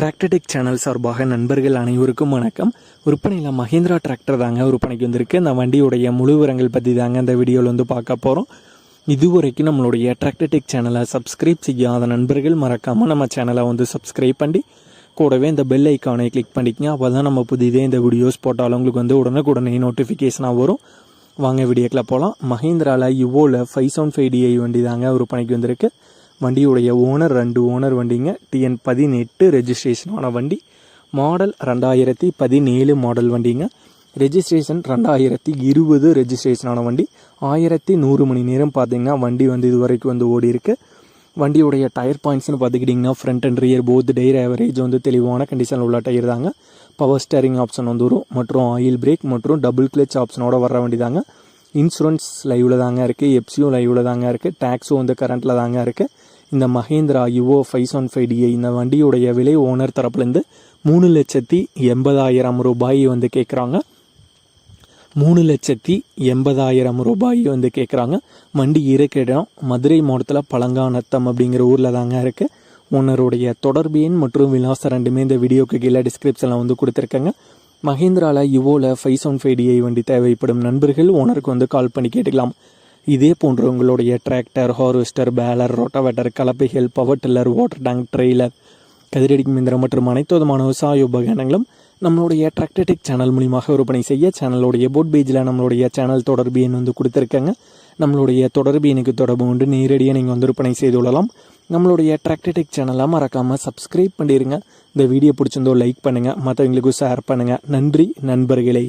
Tractor Tech channel சார்பாக நண்பர்கள் அனைவருக்கும் வணக்கம். விற்பனையில் மஹேந்திரா டிராக்டர் தாங்க விற்பனைக்கு வந்திருக்கு. இந்த வண்டியுடைய முழு விவரங்கள் பற்றி தாங்க இந்த வீடியோவில் வந்து பார்க்க போகிறோம். இதுவரைக்கும் நம்மளுடைய டிராக்டர்டெக் சேனலை சப்ஸ்கிரைப் செய்யாத நண்பர்கள் மறக்காமல் நம்ம சேனலை வந்து சப்ஸ்கிரைப் பண்ணி கூடவே இந்த பெல் ஐக்கானை கிளிக் பண்ணிக்கங்க. அப்போ தான் நம்ம புதிதே இந்த வீடியோஸ் போட்டாலும் உங்களுக்கு வந்து உடனுக்குடனே நோட்டிஃபிகேஷனாக வரும். வாங்க வீடியோக்கில் போகலாம். மஹேந்திராவில் யுவோவில் 575DI வண்டி தாங்க விற்பனைக்கு வந்திருக்கு. வண்டியுடைய ஓனர் 2 ஓனர் வண்டிங்க. TN18 ரெஜிஸ்ட்ரேஷனான வண்டி. மாடல் 2017 மாடல் வண்டிங்க. ரெஜிஸ்ட்ரேஷன் 2020 ரெஜிஸ்ட்ரேஷனான வண்டி. 1100 மணி நேரம் பார்த்தீங்கன்னா வண்டி வந்து இது வரைக்கும் வந்து ஓடி இருக்கு. வண்டியுடைய டயர் பாயிண்ட்ஸ்னு பார்த்துக்கிட்டிங்கன்னா front and rear both tyre average வந்து தெளிவான கண்டிஷனில் உள்ள டயர் தாங்க. பவர் ஸ்டேரிங் ஆப்ஷன் வந்து வரும் மற்றும் ஆயில் பிரேக் மற்றும் டபுள் கிளச் ஆப்ஷனோட வர வண்டி தாங்க. இன்சூரன்ஸ் லைவில் தாங்க இருக்குது. எப்சியும் லைவில் தாங்க இருக்குது. டேக்ஸும் வந்து கரண்ட்டில் தாங்க இருக்குது. இந்த மஹேந்திரா யுவோ 575DI இந்த வண்டியுடைய விலை ஓனர் தரப்புலேருந்து 3,80,000 ரூபாய் வந்து கேட்குறாங்க. 3,80,000 ரூபாய் வந்து கேட்குறாங்க. வண்டி இருக்க இடம் மதுரை மாவட்டத்தில் பழங்காநத்தம் அப்படிங்கிற ஊரில் தாங்க இருக்குது. ஓனருடைய தொடர்பு எண் மற்றும் விலாசம் ரெண்டுமே இந்த வீடியோக்கு கீழே டிஸ்கிரிப்ஷனில் வந்து கொடுத்துருக்கேங்க. மஹேந்திராவில் யுவோவில் 575DI வண்டி தேவைப்படும் நண்பர்கள் ஓனருக்கு வந்து கால் பண்ணி கேட்டுக்கலாம். இதே போன்று உங்களுடைய டிராக்டர், ஹார்வெஸ்டர், பேலர், ரோட்டாவேட்டர், கலப்பைகள், power tiller, water tank, trailer, கதிரடிக்கும் இயந்திரம் மற்றும் அனைத்து விதமான விவசாய உபகரணங்களும் நம்மளுடைய டிராக்டர்டெக் சேனல் மூலியமாக விற்பனை செய்ய சேனலுடைய போட் பேஜில் நம்மளுடைய சேனல் தொடர்பு எண் வந்து கொடுத்துருக்காங்க. நம்மளுடைய தொடர்பு எண்ணுக்கு தொடர்பு கொண்டு நேரடியாக நீங்கள் வந்து விற்பனை செய்து கொள்ளலாம். நம்மளுடைய டிராக்டர்டெக் சேனலை மறக்காமல் சப்ஸ்கிரைப் பண்ணிடுங்க. இந்த வீடியோ பிடிச்சிருந்தோ லைக் பண்ணுங்கள், மற்றவங்களுக்கும் ஷேர் பண்ணுங்கள். நன்றி நண்பர்களே.